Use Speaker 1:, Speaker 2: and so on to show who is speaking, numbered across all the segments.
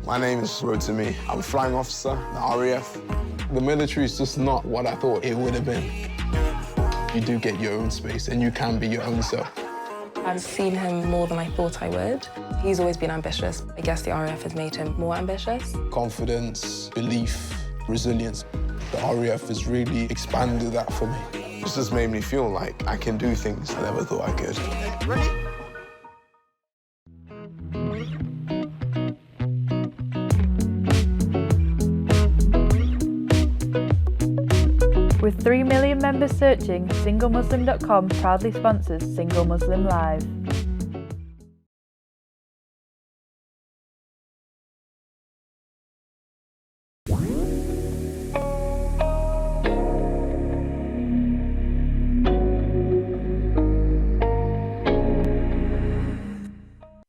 Speaker 1: My name is Rotimi. I'm a flying officer, the RAF. The military is just not what I thought it would have been. You do get your own space and you can be your own self.
Speaker 2: I've seen him more than I thought I would. He's always been ambitious. I guess the RAF has made him more ambitious.
Speaker 1: Confidence, belief, resilience. The RAF has really expanded that for me. It's just made me feel like I can do things I never thought I could. Ready?
Speaker 3: With 3 million members searching, SingleMuslim.com proudly sponsors Single Muslim Live.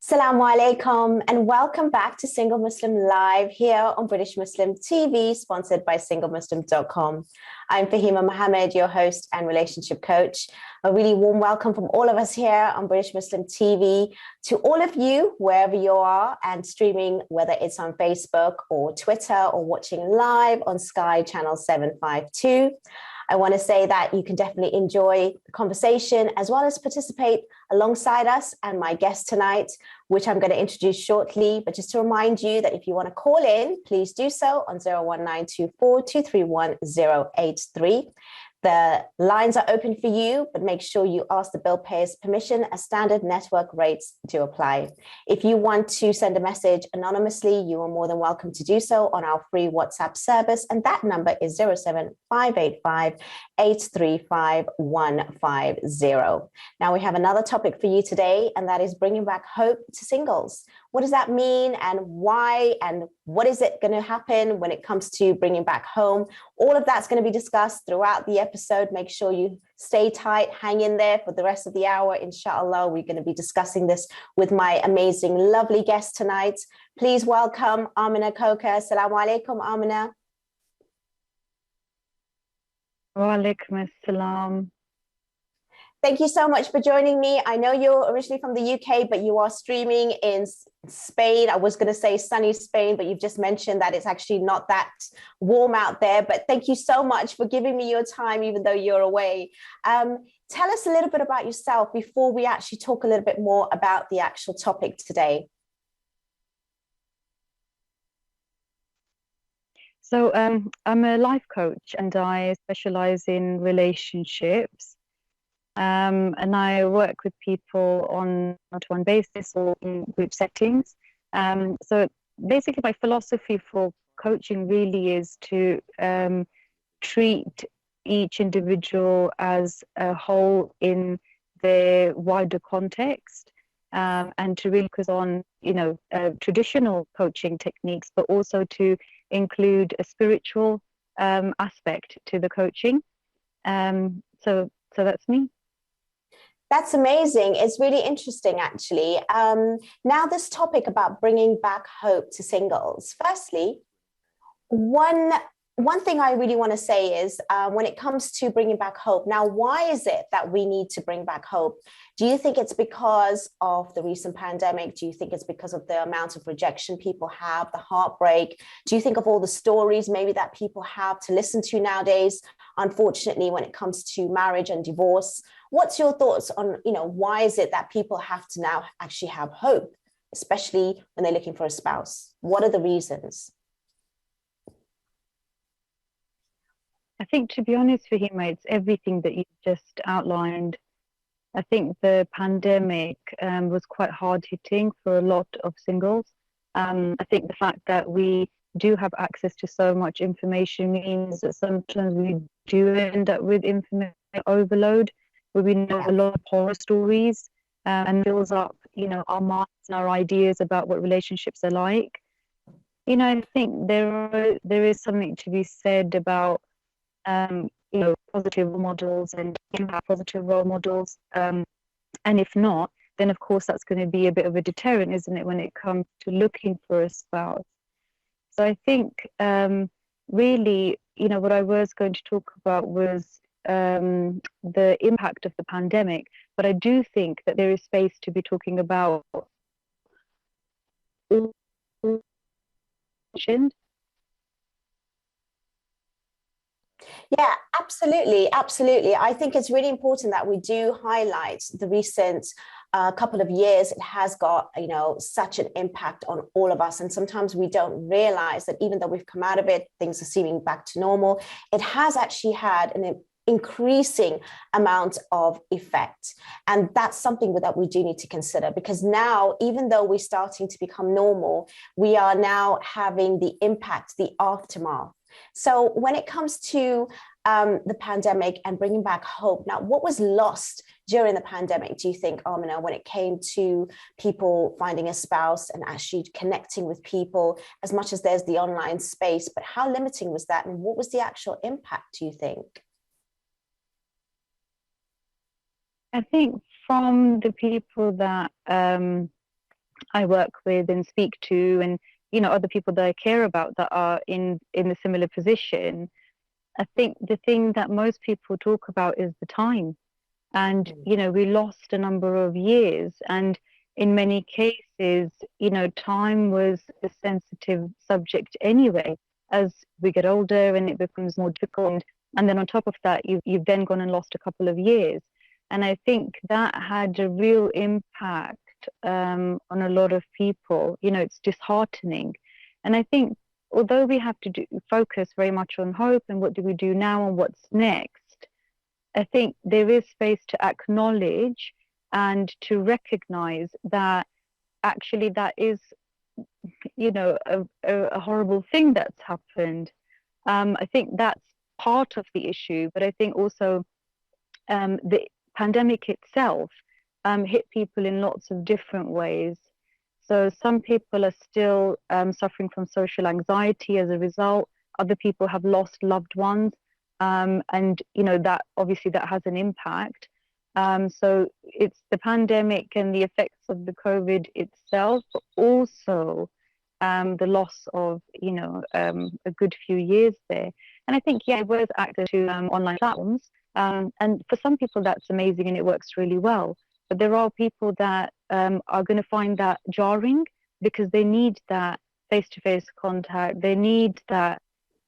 Speaker 4: Assalamu alaikum and welcome back to Single Muslim Live here on British Muslim TV, sponsored by SingleMuslim.com. I'm Fahima Mohammed, your host and relationship coach. A really warm welcome from all of us here on British Muslim TV to all of you, wherever you are, and streaming, whether it's on Facebook or Twitter or watching live on Sky Channel 752. I want to say that you can definitely enjoy the conversation as well as participate alongside us and my guest tonight, which I'm going to introduce shortly. But just to remind you that if you want to call in, please do so on 01924 231 083. The lines are open for you, but make sure you ask the bill payer's permission as standard network rates do apply. If you want to send a message anonymously, you are more than welcome to do so on our free WhatsApp service. And that number is 07585 835 150. Now we have another topic for you today, and that is bringing back hope to singles. What does that mean and why, and what is it going to happen when it comes to bringing back home? All of that's going to be discussed throughout the episode. Make sure you stay tight, hang in there for the rest of the hour. Inshallah, we're going to be discussing this with my amazing, lovely guest tonight. Please welcome Aamna Khokhar. Assalamu alaikum, Aamna.
Speaker 3: Wa alaikum assalam.
Speaker 4: Thank you so much for joining me. I know you're originally from the UK, but you are streaming in Spain. I was going to say sunny Spain, but you've just mentioned that it's actually not that warm out there. But thank you so much for giving me your time, even though you're away. Tell us a little bit about yourself before we actually talk a little bit more about the actual topic today.
Speaker 3: So I'm a life coach and I specialize in relationships. And I work with people on a one-to-one basis or in group settings. So basically my philosophy for coaching really is to treat each individual as a whole in their wider context, and to really focus on, traditional coaching techniques, but also to include a spiritual aspect to the coaching. So that's me.
Speaker 4: That's amazing. It's really interesting, actually. Now, this topic about bringing back hope to singles. Firstly, one thing I really want to say is when it comes to bringing back hope. Now, why is it that we need to bring back hope? Do you think it's because of the recent pandemic? Do you think it's because of the amount of rejection people have, the heartbreak? Do you think of all the stories maybe that people have to listen to nowadays, unfortunately, when it comes to marriage and divorce? What's your thoughts on, why is it that people have to now actually have hope, especially when they're looking for a spouse? What are the reasons?
Speaker 3: I think, to be honest, Fahima, it's everything that you've just outlined. I think the pandemic was quite hard-hitting for a lot of singles. I think the fact that we do have access to so much information means that sometimes we do end up with information overload, where we know a lot of horror stories and fills up, our minds and our ideas about what relationships are like. I think there is something to be said about positive role models and positive role models. And if not, then of course that's going to be a bit of a deterrent, isn't it, when it comes to looking for a spouse? So I think really, what I was going to talk about was the impact of the pandemic. But I do think that there is space to be talking about all mentioned.
Speaker 4: Yeah, absolutely. Absolutely. I think it's really important that we do highlight the recent couple of years. It has got, such an impact on all of us. And sometimes we don't realize that even though we've come out of it, things are seeming back to normal. It has actually had an increasing amount of effect. And that's something that we do need to consider, because now, even though we're starting to become normal, we are now having the impact, the aftermath. So when it comes to the pandemic and bringing back hope, now, what was lost during the pandemic, do you think, Aamna, when it came to people finding a spouse and actually connecting with people, as much as there's the online space, but how limiting was that? And what was the actual impact, do you think?
Speaker 3: I think from the people that I work with and speak to, and other people that I care about that are in a similar position, I think the thing that most people talk about is the time. And we lost a number of years, and in many cases, time was a sensitive subject anyway. As we get older and it becomes more difficult, and then on top of that, you've then gone and lost a couple of years. And I think that had a real impact on a lot of people. It's disheartening. And I think although we have to focus very much on hope and what do we do now and what's next, I think there is space to acknowledge and to recognize that actually that is, a horrible thing that's happened. I think that's part of the issue, but I think also the pandemic itself hit people in lots of different ways. So some people are still suffering from social anxiety as a result. Other people have lost loved ones, and that obviously that has an impact. So it's the pandemic and the effects of the COVID itself, but also the loss of a good few years there. And I think it was access to online platforms. And for some people, that's amazing and it works really well. But there are people that are going to find that jarring because they need that face-to-face contact. They need to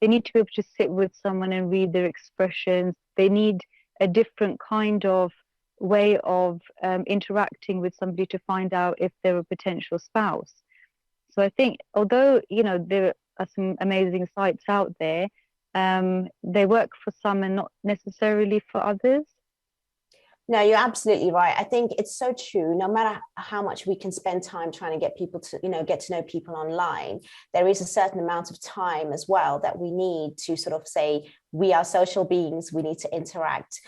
Speaker 3: be able to sit with someone and read their expressions. They need a different kind of way of interacting with somebody to find out if they're a potential spouse. So I think although, there are some amazing sites out there, they work for some and not necessarily for others.
Speaker 4: No, you're absolutely right. I think it's so true. No matter how much we can spend time trying to get people to, get to know people online, there is a certain amount of time as well that we need to sort of say, we are social beings, we need to interact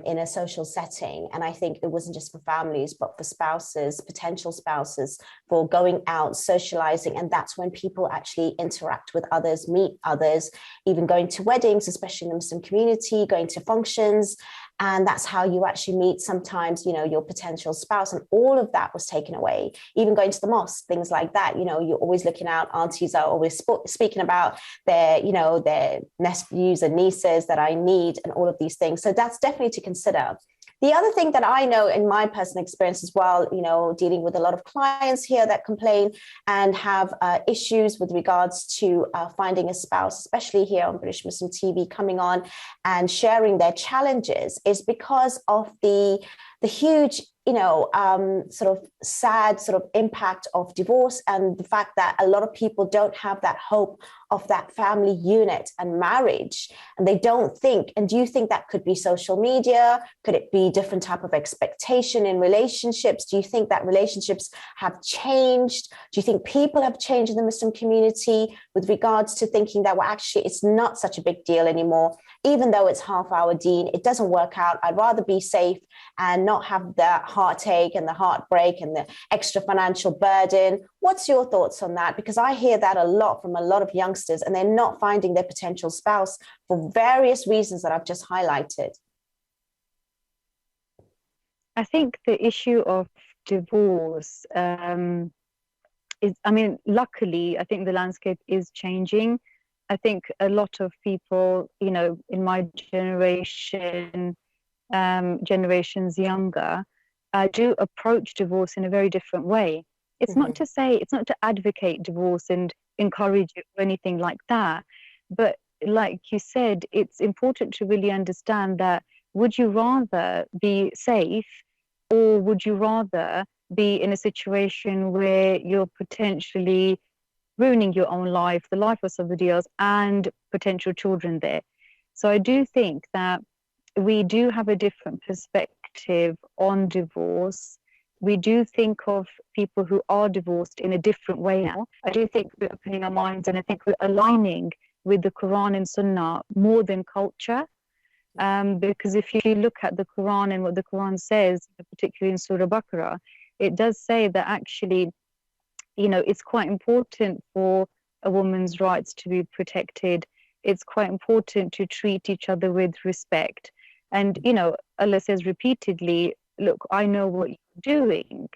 Speaker 4: in a social setting. And I think it wasn't just for families, but for spouses, potential spouses, for going out, socializing. And that's when people actually interact with others, meet others, even going to weddings, especially in the Muslim community, going to functions. And that's how you actually meet sometimes, your potential spouse. And all of that was taken away. Even going to the mosque, things like that. You're always looking out. Aunties are always speaking about their, their nephews and nieces that I need and all of these things. So that's definitely to consider. The other thing that I know in my personal experience as well, dealing with a lot of clients here that complain and have issues with regards to finding a spouse, especially here on British Muslim TV, coming on and sharing their challenges, is because of the huge, sort of sad sort of impact of divorce, and the fact that a lot of people don't have that hope of that family unit and marriage, and they don't think. And do you think that could be social media? Could it be different type of expectation in relationships? Do you think that relationships have changed? Do you think people have changed in the Muslim community with regards to thinking that, well, actually, it's not such a big deal anymore, even though it's half our deen, it doesn't work out. I'd rather be safe and not have the heartache and the heartbreak and the extra financial burden. What's your thoughts on that? Because I hear that a lot from a lot of youngsters, and they're not finding their potential spouse for various reasons that I've just highlighted.
Speaker 3: I think the issue of divorce luckily, I think the landscape is changing. I think a lot of people, in my generation, generations younger, do approach divorce in a very different way. It's not to advocate divorce and encourage it or anything like that. But like you said, it's important to really understand that would you rather be safe, or would you rather be in a situation where you're potentially ruining your own life, the life of somebody else, and potential children there? So I do think that we do have a different perspective on divorce. We do think of people who are divorced in a different way now. I do think we're opening our minds, and I think we're aligning with the Quran and Sunnah more than culture. Because if you look at the Quran and what the Quran says, particularly in Surah Baqarah, it does say that actually, it's quite important for a woman's rights to be protected. It's quite important to treat each other with respect. And, Allah says repeatedly, look, I know what you're doing.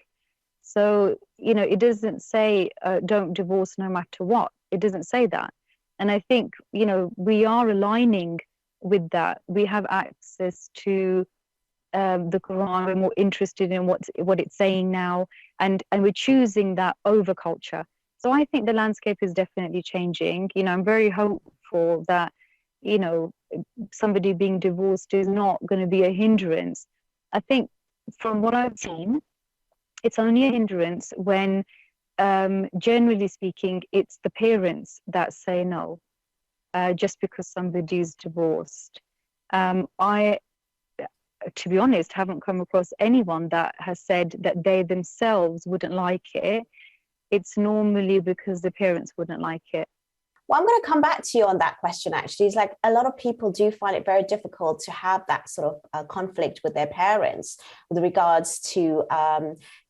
Speaker 3: So, it doesn't say don't divorce no matter what. It doesn't say that. And I think, we are aligning with that. We have access to the Quran. We're more interested in what it's saying now, and we're choosing that over culture. So I think the landscape is definitely changing. I'm very hopeful that somebody being divorced is not going to be a hindrance. I think from what I've seen, it's only a hindrance when generally speaking it's the parents that say no, just because somebody's divorced. I, to be honest, haven't come across anyone that has said that they themselves wouldn't like it. It's normally because the parents wouldn't like it.
Speaker 4: Well, I'm going to come back to you on that question, actually. It's like a lot of people do find it very difficult to have that sort of conflict with their parents with regards to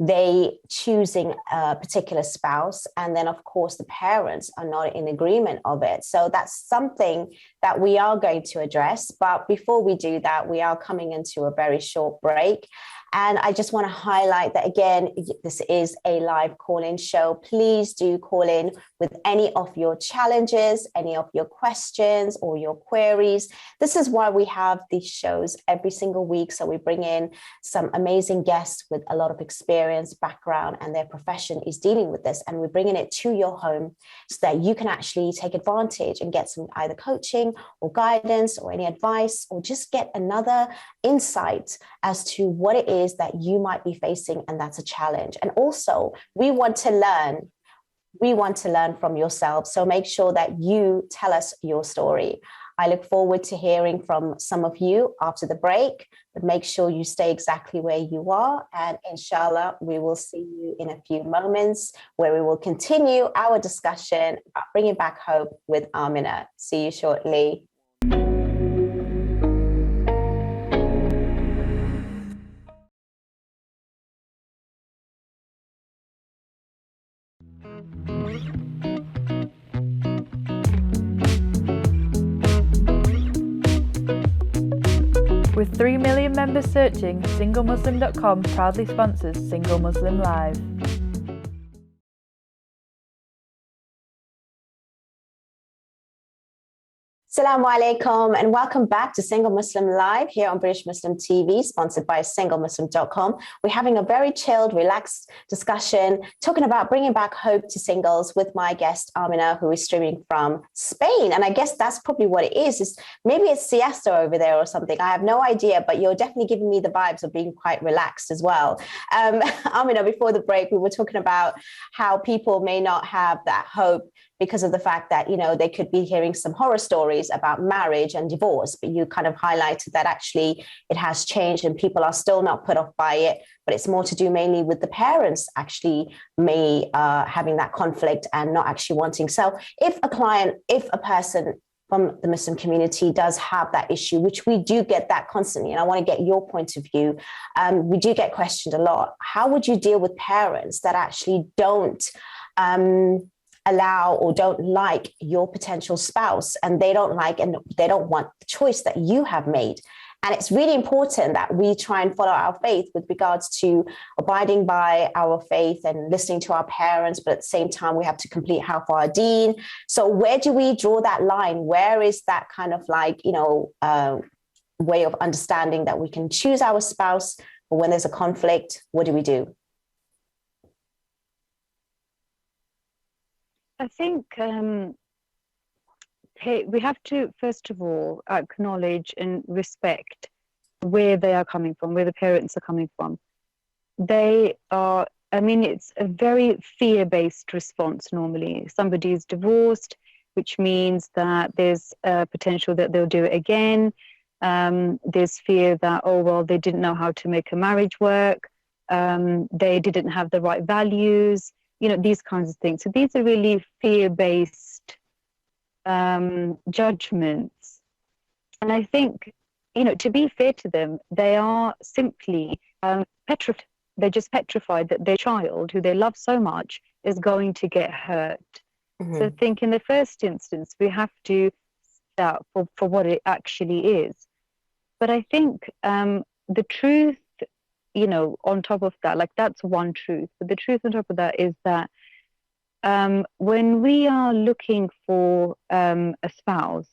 Speaker 4: they choosing a particular spouse. And then, of course, the parents are not in agreement of it. So that's something that we are going to address. But before we do that, we are coming into a very short break. And I just want to highlight that, again, this is a live call-in show. Please do call in with any of your challenges, any of your questions or your queries. This is why we have these shows every single week. So we bring in some amazing guests with a lot of experience, background, and their profession is dealing with this. And we're bringing it to your home so that you can actually take advantage and get some either coaching or guidance or any advice, or just get another insight as to what it is that you might be facing, and that's a challenge. And also, we want to learn from yourself. So make sure that you tell us your story. I look forward to hearing from some of you after the break, but make sure you stay exactly where you are. And inshallah, we will see you in a few moments where we will continue our discussion about bringing back hope with Aamna. See you shortly.
Speaker 5: With 3 million members searching, SingleMuslim.com proudly sponsors Single Muslim Live.
Speaker 4: Assalamu alaikum and welcome back to Single Muslim Live here on British Muslim TV, sponsored by SingleMuslim.com. We're having a very chilled, relaxed discussion, talking about bringing back hope to singles with my guest, Aamna, who is streaming from Spain. And I guess that's probably what it is maybe it's siesta over there or something. I have no idea, but you're definitely giving me the vibes of being quite relaxed as well. Aamna, before the break, we were talking about how people may not have that hope because of the fact that, they could be hearing some horror stories about marriage and divorce, but you kind of highlighted that actually it has changed and people are still not put off by it, but it's more to do mainly with the parents actually having that conflict and not actually wanting. So if a person from the Muslim community does have that issue, which we do get that constantly, and I want to get your point of view, we do get questioned a lot. How would you deal with parents that actually don't allow or don't like your potential spouse, and they don't want the choice that you have made? And it's really important that we try and follow our faith with regards to abiding by our faith and listening to our parents, but at the same time, we have to complete half our deen. So where do we draw that line? Where is that kind of way of understanding that we can choose our spouse, but when there's a conflict, what do we do?
Speaker 3: I think we have to, first of all, acknowledge and respect where they are coming from, where the parents are coming from. They are, I mean, it's a very fear-based response normally. Somebody is divorced, which means that there's a potential that they'll do it again. There's fear that, oh, well, they didn't know how to make a marriage work. They didn't have the right values, these kinds of things. So these are really fear-based judgments. And I think, to be fair to them, they are simply petrified. They're just petrified that their child, who they love so much, is going to get hurt. Mm-hmm. So I think in the first instance, we have to stand out for what it actually is. But I think the truth, on top of that, like that's one truth. But the truth on top of that is that when we are looking for a spouse,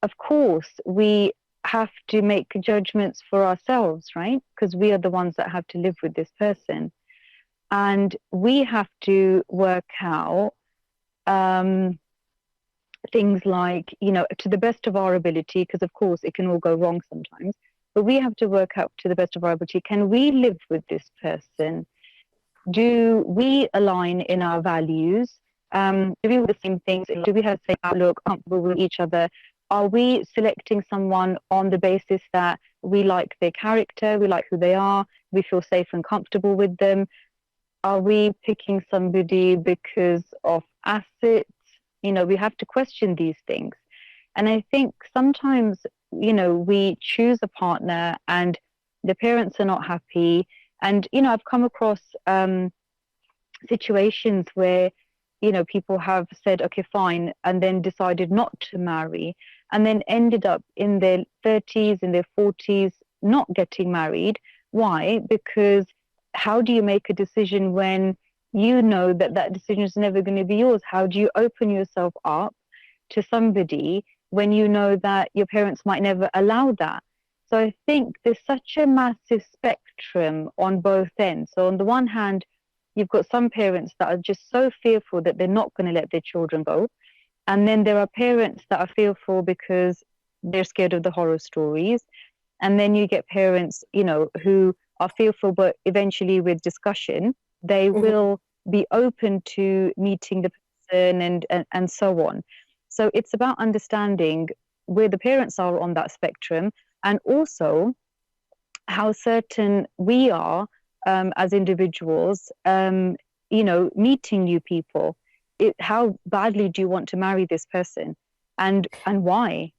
Speaker 3: of course, we have to make judgments for ourselves, right? Because we are the ones that have to live with this person. And we have to work out things like, to the best of our ability, because of course it can all go wrong sometimes, but we have to work out to the best of our ability. Can we live with this person? Do we align in our values? Do we do the same things? Do we have the same outlook, comfortable with each other? Are we selecting someone on the basis that we like their character, we like who they are, we feel safe and comfortable with them? Are we picking somebody because of assets? We have to question these things. And I think sometimes, we choose a partner and the parents are not happy. And, I've come across situations where, people have said, okay, fine, and then decided not to marry, and then ended up in their 30s, in their 40s, not getting married. Why? Because how do you make a decision when you know that decision is never going to be yours? How do you open yourself up to somebody when you know that your parents might never allow that? So I think there's such a massive spectrum on both ends. So on the one hand, you've got some parents that are just so fearful that they're not going to let their children go. And then there are parents that are fearful because they're scared of the horror stories. And then you get parents, who are fearful, but eventually with discussion, they mm-hmm. will be open to meeting the person and so on. So it's about understanding where the parents are on that spectrum, and also how certain we are as individuals, meeting new people. How badly do you want to marry this person, and why?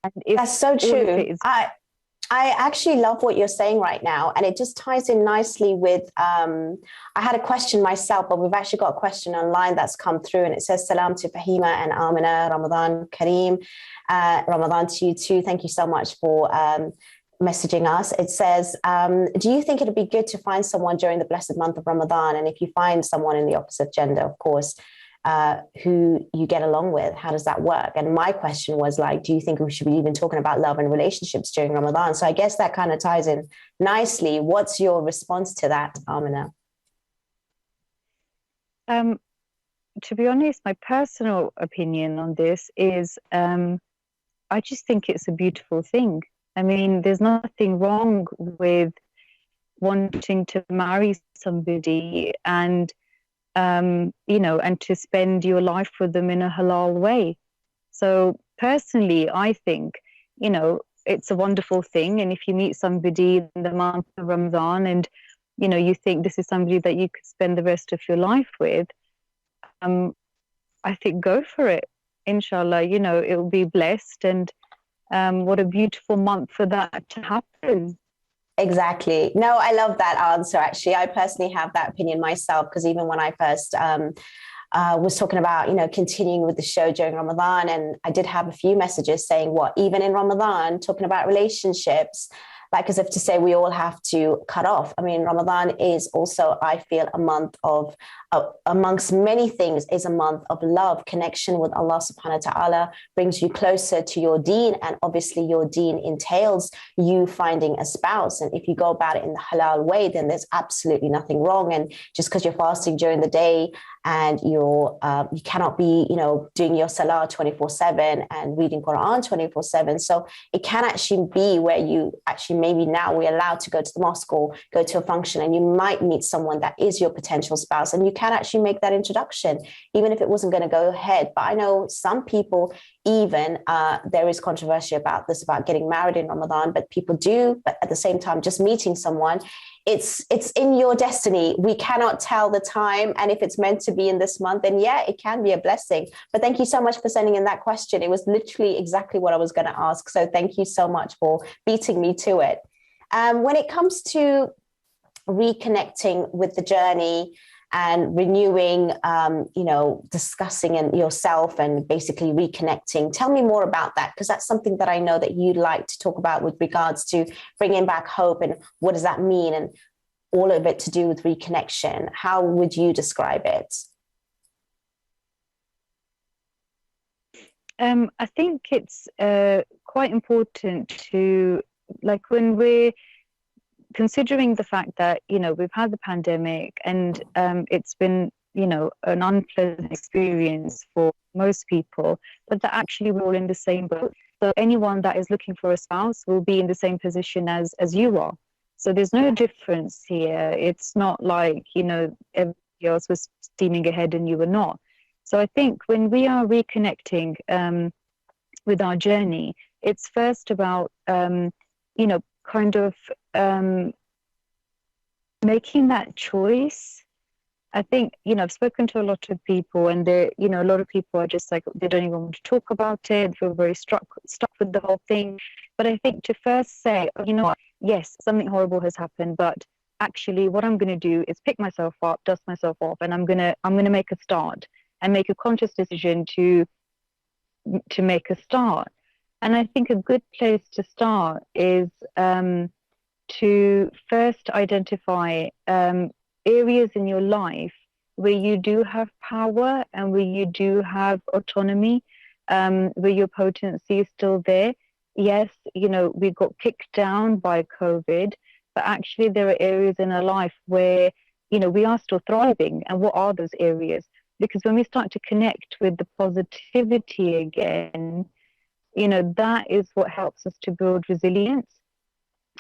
Speaker 3: And
Speaker 4: that's so true. I actually love what you're saying right now, and it just ties in nicely with, I had a question myself, but we've actually got a question online that's come through, and it says, Salam to Fahima and Aamna, Ramadan Kareem, Ramadan to you too. Thank you so much for messaging us. It says, do you think it'd be good to find someone during the blessed month of Ramadan? And if you find someone in the opposite gender, of course, who you get along with, how does that work? And my question was like, do you think we should be even talking about love and relationships during Ramadan? So I guess that kind of ties in nicely. What's your response to that, Aamna?
Speaker 3: To be honest, my personal opinion on this is I just think it's a beautiful thing. I mean, there's nothing wrong with wanting to marry somebody and and to spend your life with them in a halal way. So personally, I think, it's a wonderful thing. And if you meet somebody in the month of Ramadan and, you think this is somebody that you could spend the rest of your life with, I think go for it. Inshallah, it will be blessed. And what a beautiful month for that to happen.
Speaker 4: Exactly. No, I love that answer. Actually, I personally have that opinion myself, because even when I first was talking about, continuing with the show during Ramadan, and I did have a few messages saying, even in Ramadan, talking about relationships, like as if to say we all have to cut off. I mean, Ramadan is also, I feel, a month of, amongst many things, is a month of love. Connection with Allah subhanahu wa ta'ala brings you closer to your deen, and obviously your deen entails you finding a spouse. And if you go about it in the halal way, then there's absolutely nothing wrong. And just because you're fasting during the day and you cannot be, doing your salah 24/7 and reading Quran 24/7. So it can actually be where you actually, maybe now we're allowed to go to the mosque or go to a function, and you might meet someone that is your potential spouse, and you can actually make that introduction, even if it wasn't going to go ahead. But I know some people, even there is controversy about this, about getting married in Ramadan, but people do. But at the same time, just meeting someone, it's in your destiny. We cannot tell the time, and if it's meant to be in this month, then yeah, it can be a blessing. But thank you so much for sending in that question. It was literally exactly what I was going to ask, so thank you so much for beating me to it. When it comes to reconnecting with the journey and renewing, discussing and yourself and basically reconnecting. Tell me more about that, because that's something that I know that you'd like to talk about with regards to bringing back hope, and what does that mean, and all of it to do with reconnection. How would you describe it?
Speaker 3: I think it's quite important to, like, when we're considering the fact that, we've had the pandemic, and it's been, an unpleasant experience for most people, but that actually we're all in the same boat. So anyone that is looking for a spouse will be in the same position as you are. So there's no difference here. It's not like, everybody else was steaming ahead and you were not. So I think when we are reconnecting with our journey, it's first about, making that choice. I think, I've spoken to a lot of people, and a lot of people are just like, they don't even want to talk about it. They feel very stuck with the whole thing. But I think to first say, what, yes, something horrible has happened, but actually what I'm going to do is pick myself up, dust myself off, and I'm going to make a start and make a conscious decision to make a start. And I think a good place to start is to first identify areas in your life where you do have power and where you do have autonomy, where your potency is still there. Yes, we got kicked down by COVID, but actually there are areas in our life where, we are still thriving. And what are those areas? Because when we start to connect with the positivity again, that is what helps us to build resilience.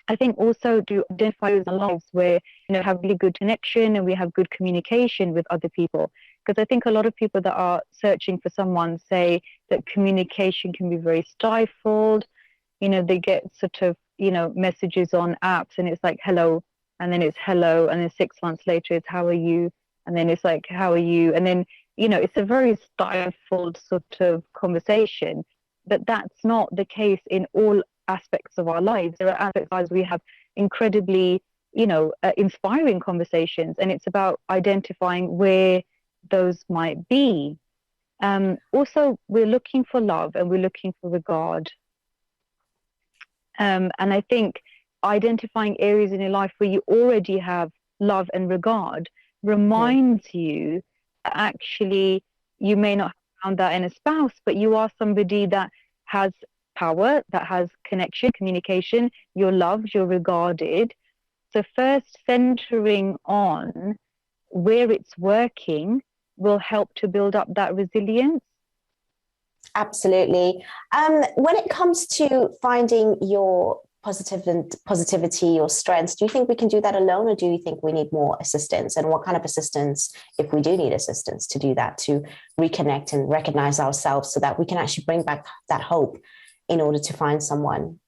Speaker 3: I think also to identify with our lives where, have really good connection and we have good communication with other people. Because I think a lot of people that are searching for someone say that communication can be very stifled. They get sort of, messages on apps, and it's like, hello, and then it's hello, and then 6 months later it's how are you? And then it's like, how are you? And then, it's a very stifled sort of conversation. But that's not the case in all aspects of our lives. There are aspects of our lives we have incredibly, inspiring conversations, and it's about identifying where those might be. Also, we're looking for love and we're looking for regard. And I think identifying areas in your life where you already have love and regard reminds you that actually you may not have found that in a spouse, but you are somebody that has power, that has connection, communication, you're loved, you're regarded. So first centering on where it's working will help to build up that resilience.
Speaker 4: Absolutely. When it comes to finding your positivity, your strengths, do you think we can do that alone, or do you think we need more assistance? And what kind of assistance, if we do need assistance to do that, to reconnect and recognize ourselves so that we can actually bring back that hope in order to find someone?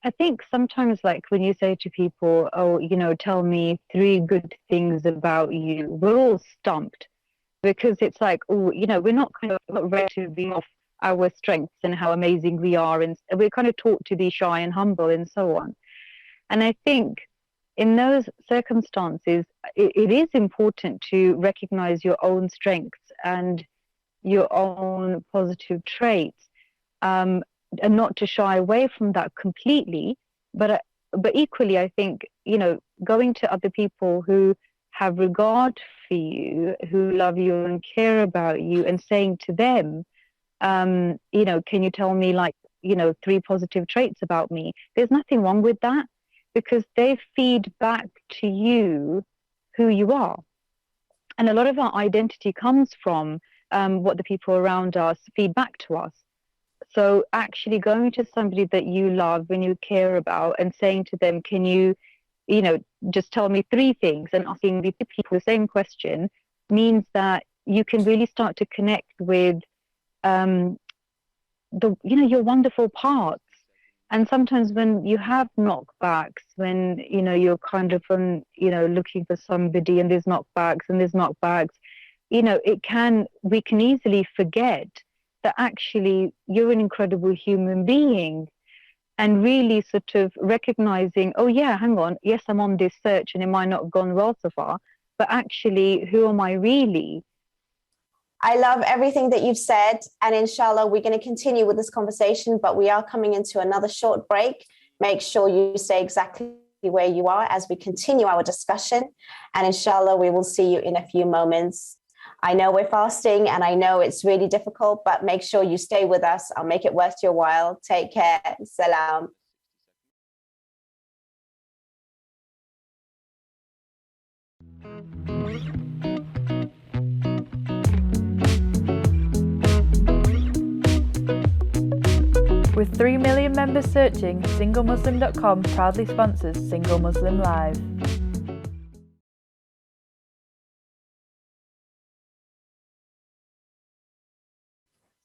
Speaker 3: I think sometimes, like when you say to people, oh, tell me 3 good things about you, we're all stumped, because it's like, oh, we're not ready to be off our strengths and how amazing we are, and we're kind of taught to be shy and humble and so on. And I think in those circumstances, it is important to recognize your own strengths and your own positive traits. and not to shy away from that completely, but equally, I think, going to other people who have regard for you, who love you and care about you, and saying to them, can you tell me 3 positive traits about me? There's nothing wrong with that, because they feed back to you who you are. And a lot of our identity comes from what the people around us feed back to us. So actually going to somebody that you love and you care about and saying to them, can you, just tell me 3 things, and asking the people the same question, means that you can really start to connect with your wonderful parts. And sometimes when you have knockbacks, when you're kind of looking for somebody and there's knockbacks, we can easily forget that actually you're an incredible human being, and really sort of recognizing, oh yeah, hang on, yes, I'm on this search and it might not have gone well so far, but actually, who am I really?
Speaker 4: I love everything that you've said, and inshallah, we're going to continue with this conversation, but we are coming into another short break. Make sure you stay exactly where you are as we continue our discussion, and inshallah, we will see you in a few moments. I know we're fasting and I know it's really difficult, but make sure you stay with us. I'll make it worth your while. Take care. Salam.
Speaker 5: With 3 million members searching, SingleMuslim.com proudly sponsors Single Muslim Live.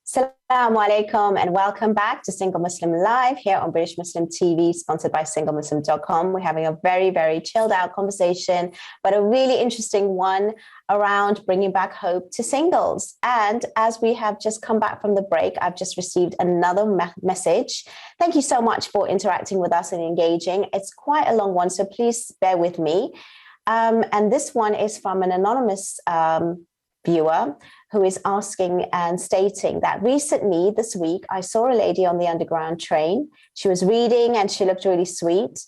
Speaker 4: Assalamu alaikum and welcome back to Single Muslim Live here on British Muslim TV, sponsored by SingleMuslim.com. We're having a very, very chilled out conversation, but a really interesting one around bringing back hope to singles. And as we have just come back from the break, I've just received another message. Thank you so much for interacting with us and engaging. It's quite a long one, so please bear with me. And this one is from an anonymous viewer who is asking and stating that recently this week, I saw a lady on the underground train. She was reading and she looked really sweet.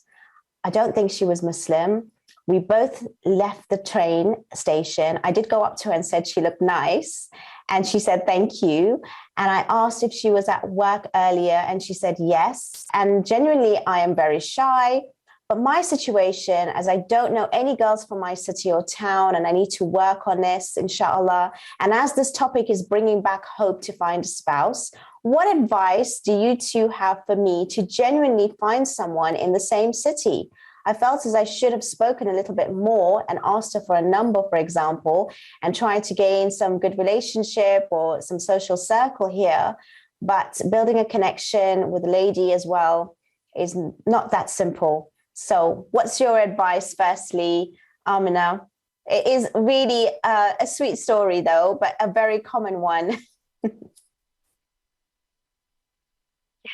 Speaker 4: I don't think she was Muslim. We both left the train station. I did go up to her and said she looked nice. And she said, thank you. And I asked if she was at work earlier and she said, yes. And genuinely, I am very shy. But my situation, as I don't know any girls from my city or town, and I need to work on this, inshallah. And as this topic is bringing back hope to find a spouse, what advice do you two have for me to genuinely find someone in the same city? I felt as I should have spoken a little bit more and asked her for a number, for example, and trying to gain some good relationship or some social circle here. But building a connection with a lady as well is not that simple. So what's your advice, firstly, Aamna? It is really a sweet story, though, but a very common one.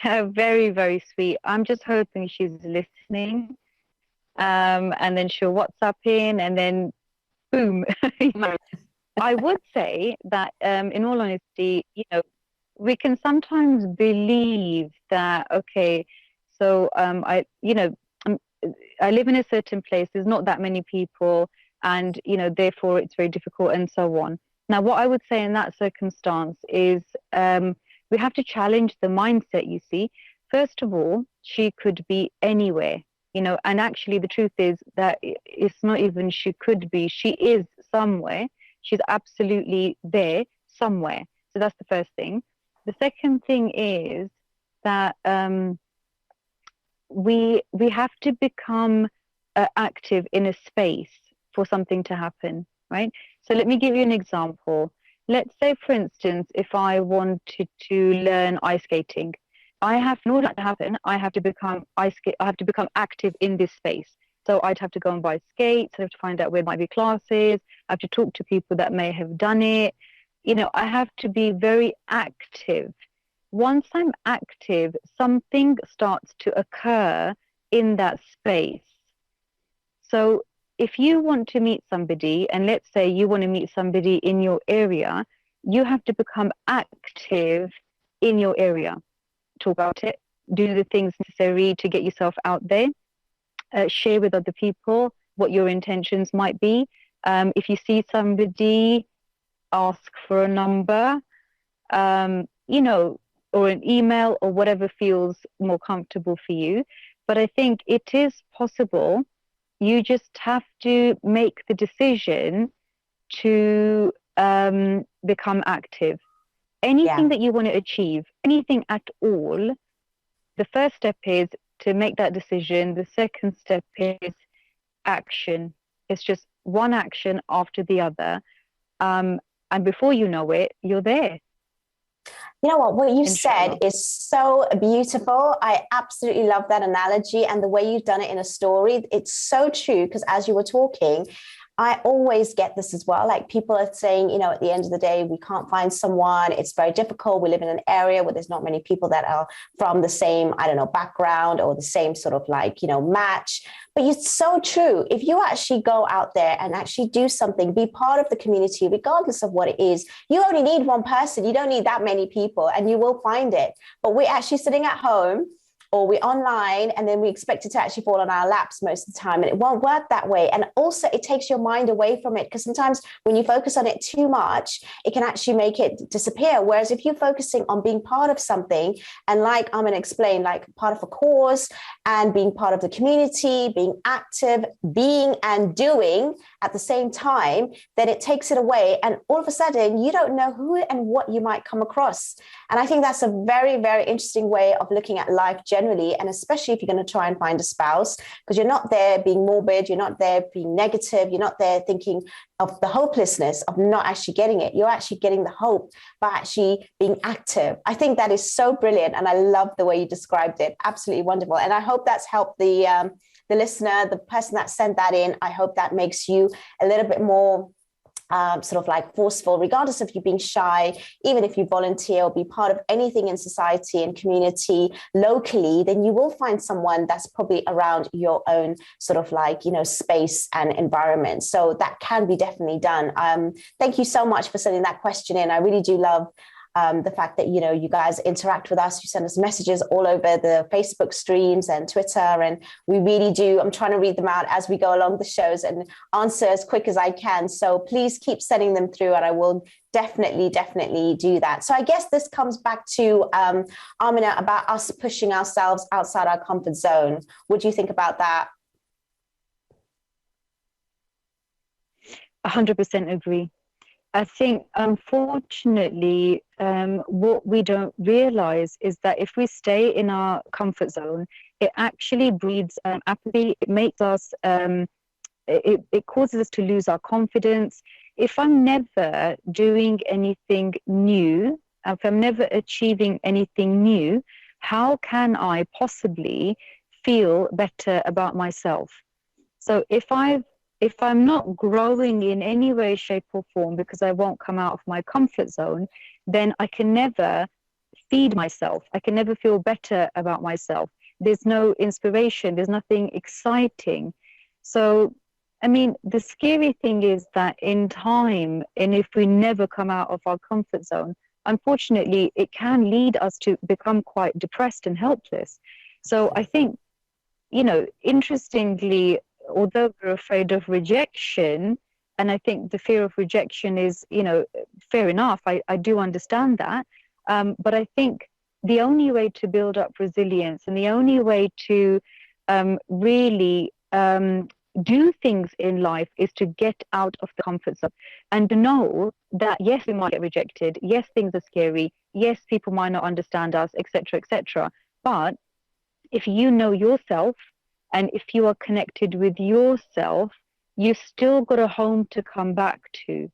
Speaker 3: Yeah, very, very sweet. I'm just hoping she's listening. And then she'll WhatsApp in and then boom. I would say that in all honesty, we can sometimes believe that, okay, so I live in a certain place, there's not that many people, and therefore it's very difficult and so on. Now, what I would say in that circumstance is we have to challenge the mindset, you see. First of all, she could be anywhere, and actually the truth is that it's not even she could be, she is somewhere. She's absolutely there somewhere. So that's the first thing. The second thing is that we have to become active in a space for something to happen, right? So let me give you an example. Let's say, for instance, if I wanted to learn ice skating, in order for that to happen, I have to become active in this space. So I'd have to go and buy skates. I have to find out where might be classes. I have to talk to people that may have done it. I have to be very active. Once I'm active, something starts to occur in that space. So if you want to meet somebody, and let's say you want to meet somebody in your area, you have to become active in your area talk about it, do the things necessary to get yourself out there, share with other people what your intentions might be. If you see somebody, ask for a number, or an email, or whatever feels more comfortable for you. But I think it is possible. You just have to make the decision to become active. Anything that you want to achieve, anything at all, the first step is to make that decision. The second step is action. It's just one action after the other. And before you know it, you're there.
Speaker 4: You know what you
Speaker 3: Inshallah.
Speaker 4: said is so beautiful. I absolutely love that analogy, and the way you've done it in a story. It's so true, because as you were talking, I always get this as well. Like, people are saying, at the end of the day, we can't find someone. It's very difficult. We live in an area where there's not many people that are from the same, background, or the same sort of match. But it's so true. If you actually go out there and actually do something, be part of the community, regardless of what it is, you only need one person. You don't need that many people, and you will find it. But we're actually sitting at home, or we're online, and then we expect it to actually fall on our laps most of the time. And it won't work that way. And also, it takes your mind away from it, because sometimes when you focus on it too much, it can actually make it disappear. Whereas if you're focusing on being part of something, and like I'm going to explain, like part of a cause, and being part of the community, being active, being and doing at the same time, then it takes it away. And all of a sudden, you don't know who and what you might come across. And I think that's a very, very interesting way of looking at life generally, and especially if you're going to try and find a spouse, because you're not there being morbid, you're not there being negative, you're not there thinking of the hopelessness of not actually getting it. You're actually getting the hope by actually being active. I think that is so brilliant, and I love the way you described it. Absolutely wonderful. And I hope that's helped the listener, the person that sent that in. I hope that makes you a little bit more forceful, regardless of you being shy. Even if you volunteer or be part of anything in society and community locally, then you will find someone that's probably around your own space and environment. So that can be definitely done. Thank you so much for sending that question in. I really do love the fact that, you guys interact with us. You send us messages all over the Facebook streams and Twitter, and we really do. I'm trying to read them out as we go along the shows and answer as quick as I can. So please keep sending them through, and I will definitely do that. So I guess this comes back to Aamna, about us pushing ourselves outside our comfort zone. What do you think about that?
Speaker 3: 100% agree. I think, unfortunately, what we don't realize is that if we stay in our comfort zone, it actually breeds apathy. It makes us, it causes us to lose our confidence. If I'm never doing anything new, if I'm never achieving anything new, how can I possibly feel better about myself? So if I'm not growing in any way, shape or form, because I won't come out of my comfort zone, then I can never feed myself. I can never feel better about myself. There's no inspiration. There's nothing exciting. So, the scary thing is that in time, and if we never come out of our comfort zone, unfortunately, it can lead us to become quite depressed and helpless. So I think, interestingly, although we're afraid of rejection, and I think the fear of rejection is, fair enough. I do understand that. But I think the only way to build up resilience, and the only way to really do things in life, is to get out of the comfort zone and know that, yes, we might get rejected. Yes, things are scary. Yes, people might not understand us, etc., etc. But if you know yourself, and if you are connected with yourself, you've still got a home to come back to.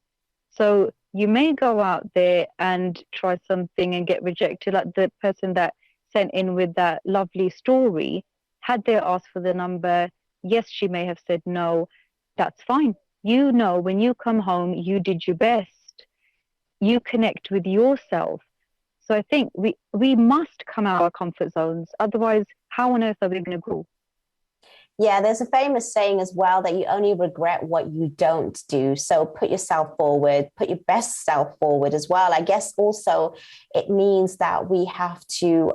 Speaker 3: So you may go out there and try something and get rejected, like the person that sent in with that lovely story. Had they asked for the number, yes, she may have said no. That's fine. When you come home, you did your best. You connect with yourself. So I think we must come out of our comfort zones. Otherwise, how on earth are we going to grow?
Speaker 4: Yeah, there's a famous saying as well that you only regret what you don't do. So put yourself forward, put your best self forward as well. I guess also it means that we have to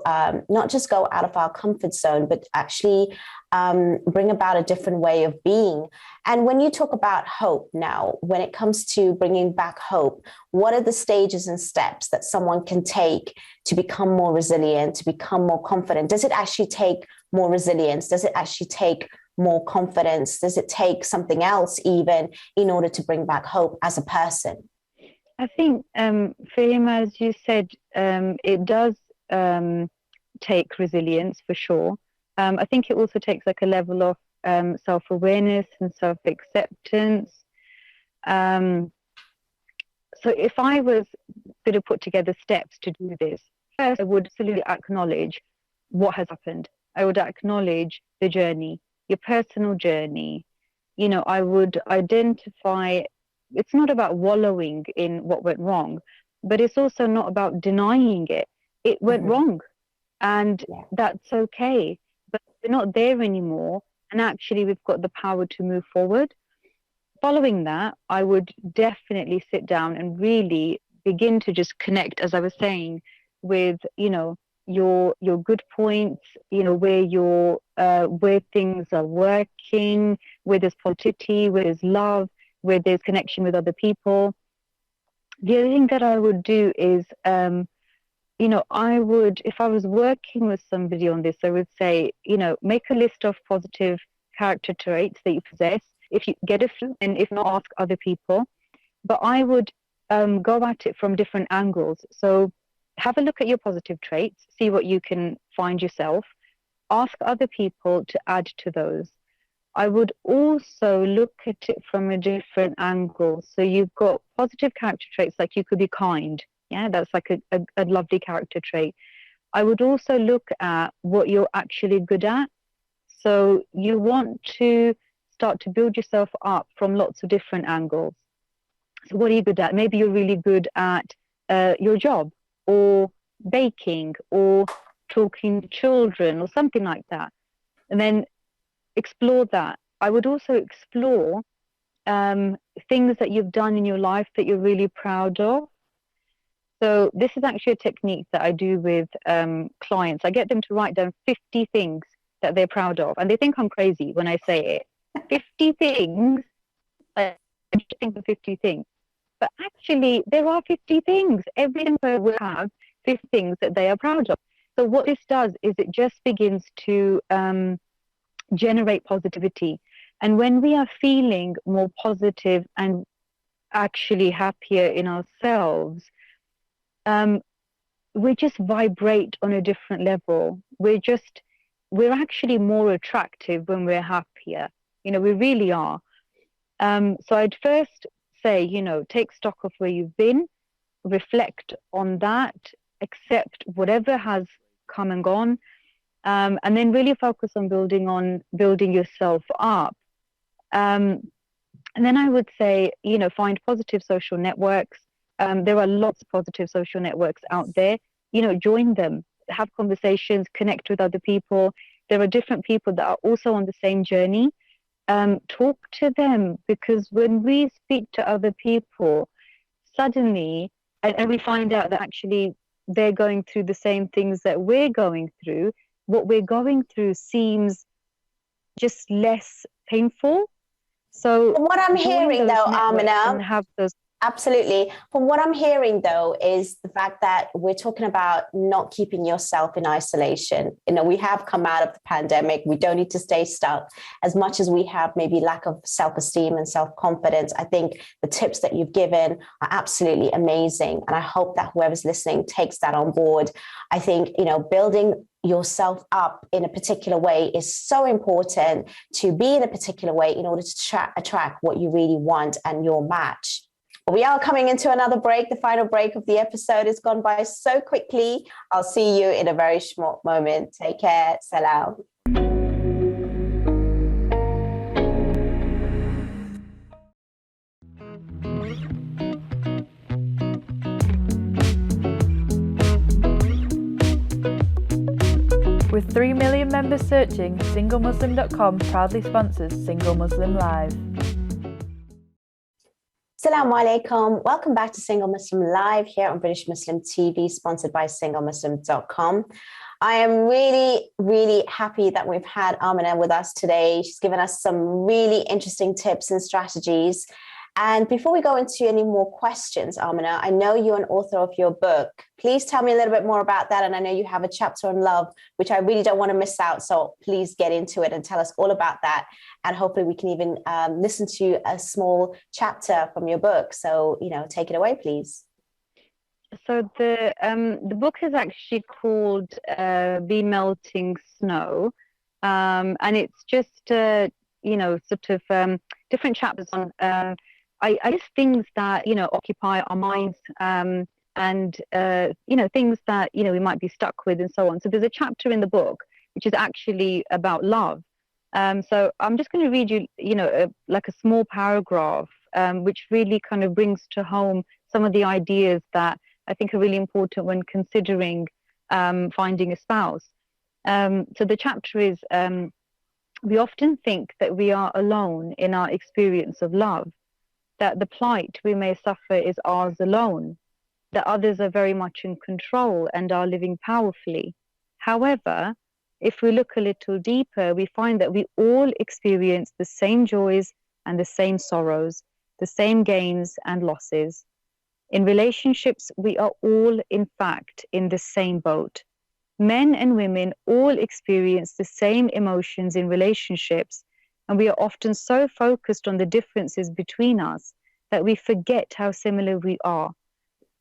Speaker 4: not just go out of our comfort zone, but actually bring about a different way of being. And when you talk about hope now, when it comes to bringing back hope, what are the stages and steps that someone can take to become more resilient, to become more confident? Does it actually take more resilience? Does it actually take more confidence? Does it take something else even in order to bring back hope as a person?
Speaker 3: I think, Fahima, as you said, it does take resilience for sure. I think it also takes like a level of self-awareness and self-acceptance. So if I was going to put together steps to do this, first I would absolutely acknowledge what has happened. I would acknowledge the journey, your personal journey. You know, I would identify, it's not about wallowing in what went wrong, but it's also not about denying it. It went wrong, and that's okay. But we're not there anymore, and actually we've got the power to move forward. Following that, I would definitely sit down and really begin to just connect, as I was saying, with, you know, your good points, you know, where things are working, where there's positivity, where there's love, where there's connection with other people. The other thing that I would do is, you know, I would, if I was working with somebody on this, I would say, you know, make a list of positive character traits that you possess. If you get a few, and if not, ask other people. But I would go at it from different angles. So have a look at your positive traits, see what you can find yourself, ask other people to add to those. I would also look at it from a different angle. So you've got positive character traits, like you could be kind. Yeah, that's like a lovely character trait. I would also look at what you're actually good at. So you want to start to build yourself up from lots of different angles. So what are you good at? Maybe you're really good at your job, or baking, or talking to children, or something like that. And then explore that. I would also explore things that you've done in your life that you're really proud of. So this is actually a technique that I do with clients. I get them to write down 50 things that they're proud of. And they think I'm crazy when I say it. 50 things. I just think of 50 things. But actually, there are 50 things. Every single will have 50 things that they are proud of. So what this does is it just begins to generate positivity. And when we are feeling more positive and actually happier in ourselves, we just vibrate on a different level. We're actually more attractive when we're happier. You know, we really are. So I'd first say, you know, take stock of where you've been, reflect on that, accept whatever has come and gone, and then really focus on building yourself up. And then I would say, you know, find positive social networks. There are lots of positive social networks out there. You know, join them, have conversations, connect with other people. There are different people that are also on the same journey. Talk to them, because when we speak to other people, suddenly, and we find out that actually they're going through the same things that we're going through, what we're going through seems just less painful. So
Speaker 4: what I'm hearing though, Aamna,
Speaker 3: have those.
Speaker 4: Absolutely. From what I'm hearing, though, is the fact that we're talking about not keeping yourself in isolation. You know, we have come out of the pandemic. We don't need to stay stuck. As much as we have maybe lack of self-esteem and self-confidence, I think the tips that you've given are absolutely amazing. And I hope that whoever's listening takes that on board. I think, you know, building yourself up in a particular way is so important, to be in a particular way in order to attract what you really want and your match. We are coming into another break. The final break of the episode has gone by so quickly. I'll see you in a very short moment. Take care. Salam.
Speaker 5: With 3 million members searching, SingleMuslim.com proudly sponsors Single Muslim Live.
Speaker 4: Assalamu alaikum. Welcome back to Single Muslim Live here on British Muslim TV, sponsored by SingleMuslim.com. I am really, really happy that we've had Aamna with us today. She's given us some really interesting tips and strategies. And before we go into any more questions, Aamna, I know you're an author of your book. Please tell me a little bit more about that. And I know you have a chapter on love, which I really don't want to miss out. So please get into it and tell us all about that. And hopefully we can even listen to a small chapter from your book. So, take it away, please.
Speaker 3: So the book is actually called Be Melting Snow. And it's just, sort of different chapters on I guess things that, occupy our minds and, things that, we might be stuck with and so on. So there's a chapter in the book which is actually about love. So I'm just going to read you, like a small paragraph, which really kind of brings to home some of the ideas that I think are really important when considering finding a spouse. So the chapter is, we often think that we are alone in our experience of love, that the plight we may suffer is ours alone, that others are very much in control and are living powerfully. However, if we look a little deeper, we find that we all experience the same joys and the same sorrows, the same gains and losses. In relationships, we are all, in fact, in the same boat. Men and women all experience the same emotions in relationships, and we are often so focused on the differences between us that we forget how similar we are.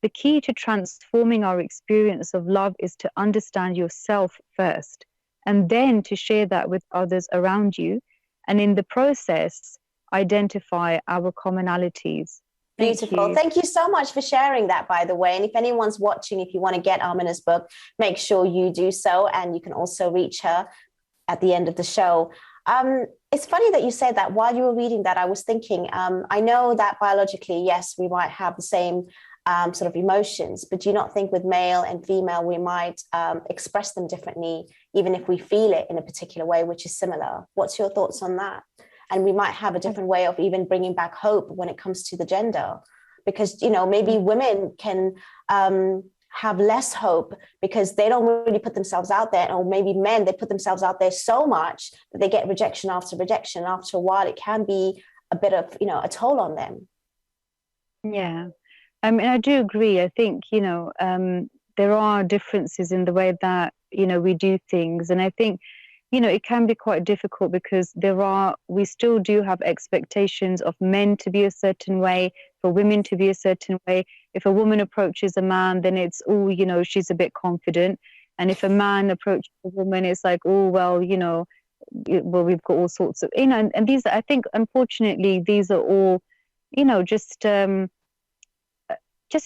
Speaker 3: The key to transforming our experience of love is to understand yourself first, and then to share that with others around you, and in the process, identify our commonalities.
Speaker 4: Beautiful. Thank you so much for sharing that, by the way. And if anyone's watching, if you want to get Aamina's book, make sure you do so. And you can also reach her at the end of the show. It's funny that you said that. While you were reading that, I was thinking, I know that biologically, yes, we might have the same sort of emotions, but do you not think with male and female, we might express them differently, even if we feel it in a particular way, which is similar? What's your thoughts on that? And we might have a different way of even bringing back hope when it comes to the gender, because, maybe women can have less hope because they don't really put themselves out there, or maybe men, they put themselves out there so much that they get rejection after rejection. After a while, it can be a bit of, a toll on them.
Speaker 3: Yeah. I mean, I do agree. I think, there are differences in the way that, we do things. And I think, it can be quite difficult because we still do have expectations of men to be a certain way, for women to be a certain way. If a woman approaches a man, then it's, she's a bit confident. And if a man approaches a woman, it's like, we've got all sorts of, and these, I think, unfortunately, these are all, just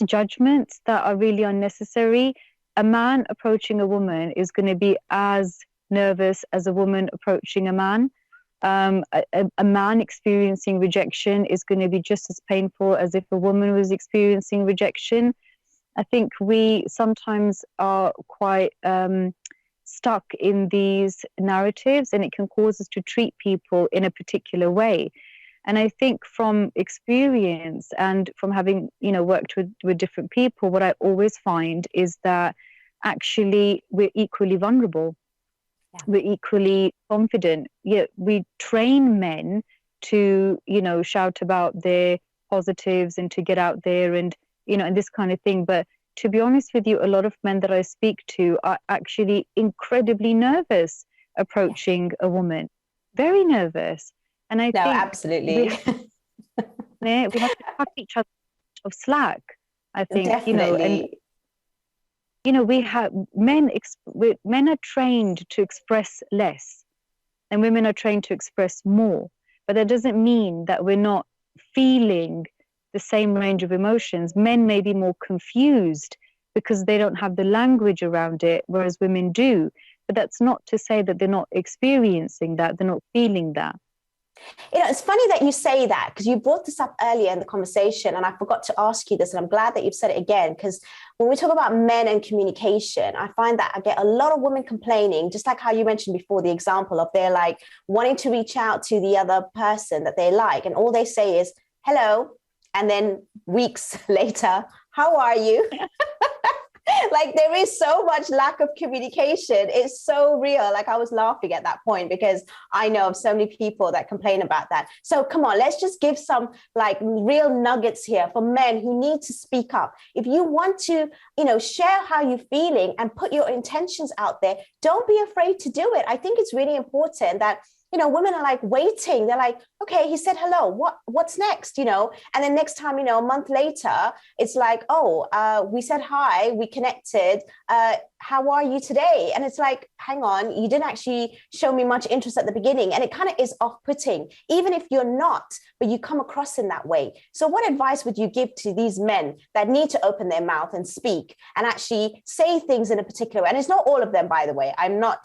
Speaker 3: judgments that are really unnecessary. A man approaching a woman is going to be as nervous as a woman approaching a man. A man experiencing rejection is going to be just as painful as if a woman was experiencing rejection. I think we sometimes are quite stuck in these narratives, and it can cause us to treat people in a particular way. And I think from experience and from having, worked with different people, what I always find is that actually we're equally vulnerable. Yeah. We're equally confident. Yet we train men to, shout about their positives and to get out there and, and this kind of thing. But to be honest with you, a lot of men that I speak to are actually incredibly nervous approaching a woman. Very nervous. And I think
Speaker 4: absolutely.
Speaker 3: we have to cut each other of slack, I think.
Speaker 4: Definitely.
Speaker 3: We have men are trained to express less, and women are trained to express more. But that doesn't mean that we're not feeling the same range of emotions. Men may be more confused because they don't have the language around it, whereas women do. But that's not to say that they're not experiencing that, they're not feeling that.
Speaker 4: You know, it's funny that you say that, because you brought this up earlier in the conversation and I forgot to ask you this, and I'm glad that you've said it again, because when we talk about men and communication, I find that I get a lot of women complaining, just like how you mentioned before, the example of they're like wanting to reach out to the other person that they like, and all they say is, hello, and then weeks later, how are you? Like, there is so much lack of communication. It's so real. Like, I was laughing at that point because I know of so many people that complain about that. So come on, let's just give some like real nuggets here for men who need to speak up. If you want to, you know, share how you're feeling and put your intentions out there, don't be afraid to do it. I think it's really important that, you know, women are like waiting. They're like, okay, he said hello. What's next? You know, and then next time, you know, a month later, it's like, oh, we said hi, we connected. How are you today? And it's like, hang on, you didn't actually show me much interest at the beginning. And it kind of is off-putting, even if you're not, but you come across in that way. So what advice would you give to these men that need to open their mouth and speak and actually say things in a particular way? And it's not all of them, by the way. I'm not,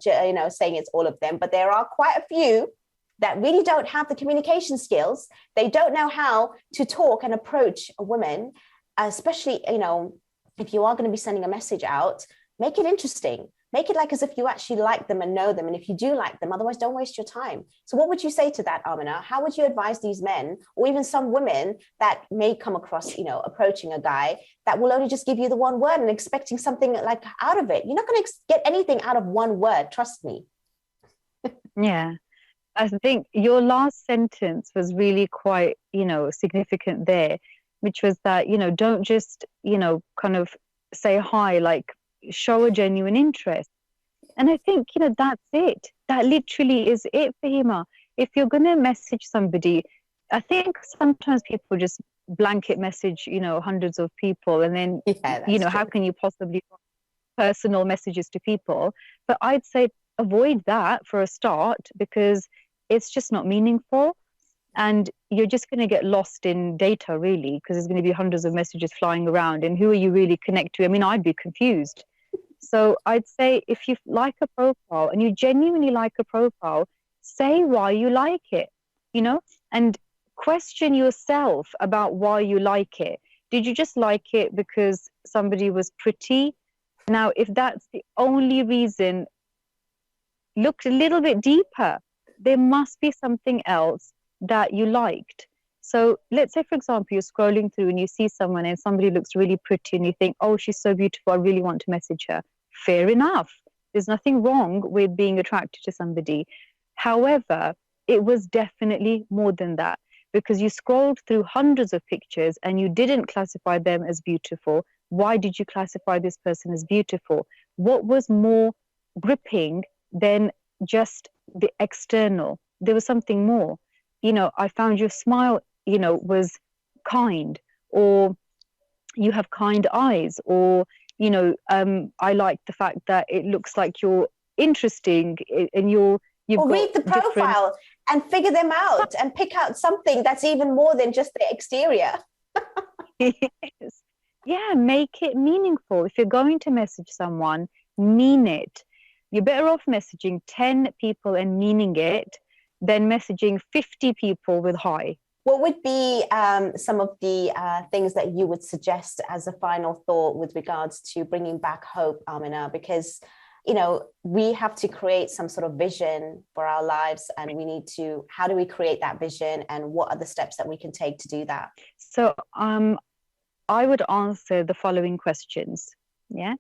Speaker 4: you know, saying it's all of them, but there are quite a few that really don't have the communication skills. They don't know how to talk and approach a woman, especially, you know, if you are going to be sending a message out, make it interesting. Make it like as if you actually like them and know them. And if you do like them, otherwise don't waste your time. So what would you say to that, Aamna? How would you advise these men, or even some women that may come across, you know, approaching a guy that will only just give you the one word and expecting something like out of it? You're not going to get anything out of one word. Trust me.
Speaker 3: Yeah. I think your last sentence was really quite, you know, significant there, which was that, you know, don't just, you know, kind of say hi, like show a genuine interest. And I think, you know, that's it. That literally is it, Fahima. If you're going to message somebody, I think sometimes people just blanket message, you know, hundreds of people. And then, you know,
Speaker 4: true.
Speaker 3: How can you possibly personal messages to people? But I'd say avoid that for a start, because it's just not meaningful. And you're just going to get lost in data, really, because there's going to be hundreds of messages flying around. And who are you really connect to? I mean, I'd be confused. So I'd say if you like a profile and you genuinely like a profile, say why you like it, you know, and question yourself about why you like it. Did you just like it because somebody was pretty? Now, if that's the only reason, look a little bit deeper. There must be something else that you liked. So let's say, for example, you're scrolling through and you see someone and somebody looks really pretty and you think, oh, she's so beautiful, I really want to message her. Fair enough. There's nothing wrong with being attracted to somebody. However, it was definitely more than that, because you scrolled through hundreds of pictures and you didn't classify them as beautiful. Why did you classify this person as beautiful? What was more gripping than just the external? There was something more. You know, I found your smile, you know, was kind, or you have kind eyes, or, you know, I like the fact that it looks like you're interesting and you've
Speaker 4: or read the profile and figure them out and pick out something that's even more than just the exterior.
Speaker 3: Yes. Yeah, make it meaningful. If you're going to message someone, mean it. You're better off messaging 10 people and meaning it than messaging 50 people with hi.
Speaker 4: What would be some of the things that you would suggest as a final thought with regards to bringing back hope, Aamna? Because, you know, we have to create some sort of vision for our lives, and we need to, how do we create that vision, and what are the steps that we can take to do that?
Speaker 3: So I would answer the following questions. Yeah.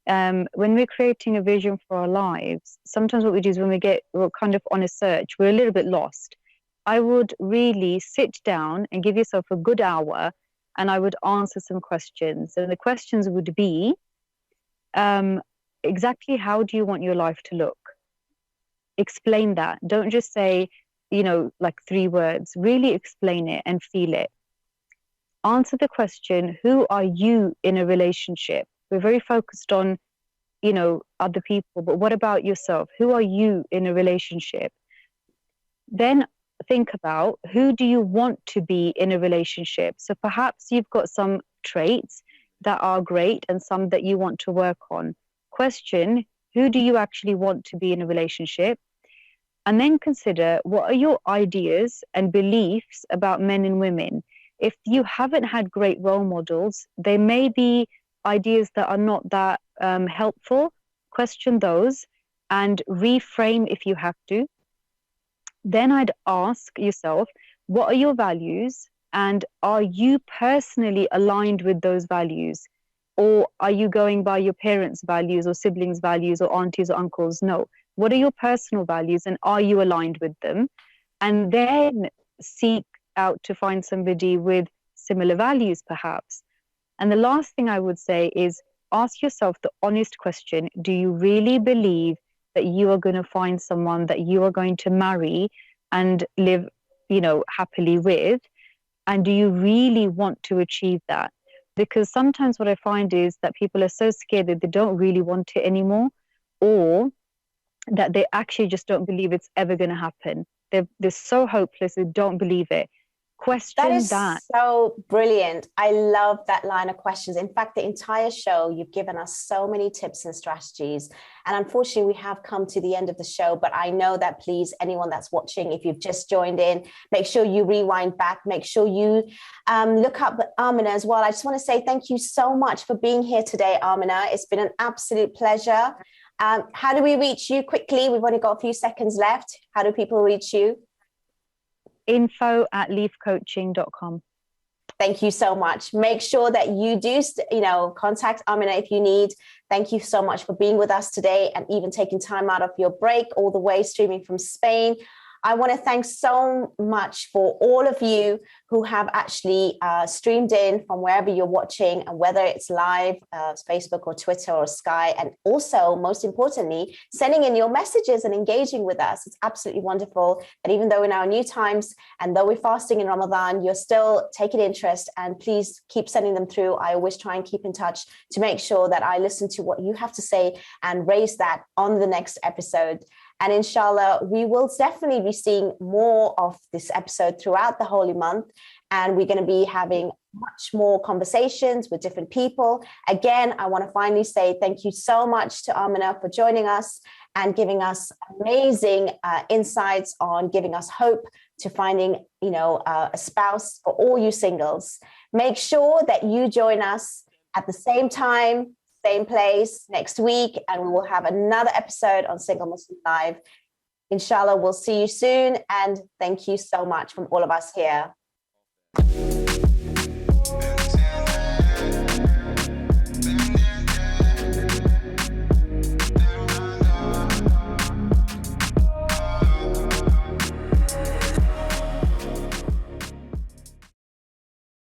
Speaker 3: When we're creating a vision for our lives, sometimes what we do is when we're kind of on a search, we're a little bit lost. I would really sit down and give yourself a good hour, and I would answer some questions. And the questions would be, exactly how do you want your life to look? Explain that. Don't just say, you know, like 3 words. Really explain it and feel it. Answer the question, who are you in a relationship? We're very focused on, you know, other people, but what about yourself? Who are you in a relationship? Then think about, who do you want to be in a relationship? So perhaps you've got some traits that are great and some that you want to work on. Question, who do you actually want to be in a relationship? And then consider, what are your ideas and beliefs about men and women? If you haven't had great role models, there may be ideas that are not that helpful. Question those and reframe if you have to. Then I'd ask yourself, what are your values? And are you personally aligned with those values? Or are you going by your parents' values or siblings' values or aunties or uncles? No. What are your personal values and are you aligned with them? And then seek out to find somebody with similar values, perhaps. And the last thing I would say is ask yourself the honest question: do you really believe that you are going to find someone that you are going to marry and live, happily with? And do you really want to achieve that? Because sometimes what I find is that people are so scared that they don't really want it anymore, or that they actually just don't believe it's ever going to happen. They're so hopeless, they don't believe it. Question
Speaker 4: that. Is
Speaker 3: that.
Speaker 4: So brilliant. I love that line of questions. In fact, the entire show, you've given us so many tips and strategies. And unfortunately, we have come to the end of the show. But I know that, please, anyone that's watching, if you've just joined in, make sure you rewind back. Make sure you look up Aamna as well. I just want to say thank you so much for being here today, Aamna. It's been an absolute pleasure. How do we reach you quickly? We've only got a few seconds left. How do people reach you?
Speaker 3: info@leafcoaching.com.
Speaker 4: Thank you so much. Make sure that you do, contact Aamna if you need. Thank you so much for being with us today and even taking time out of your break all the way streaming from Spain. I want to thank so much for all of you who have actually streamed in from wherever you're watching, and whether it's live, Facebook or Twitter or Sky, and also, most importantly, sending in your messages and engaging with us. It's absolutely wonderful that even though in our new times and though we're fasting in Ramadan, you're still taking interest, and please keep sending them through. I always try and keep in touch to make sure that I listen to what you have to say and raise that on the next episode. And inshallah, we will definitely be seeing more of this episode throughout the holy month. And we're going to be having much more conversations with different people. Again, I want to finally say thank you so much to Aamna for joining us and giving us amazing insights on giving us hope to finding, a spouse for all you singles. Make sure that you join us at the same time, same place next week, and we will have another episode on Single Muslim Live. Inshallah, we'll see you soon, and thank you so much from all of us here.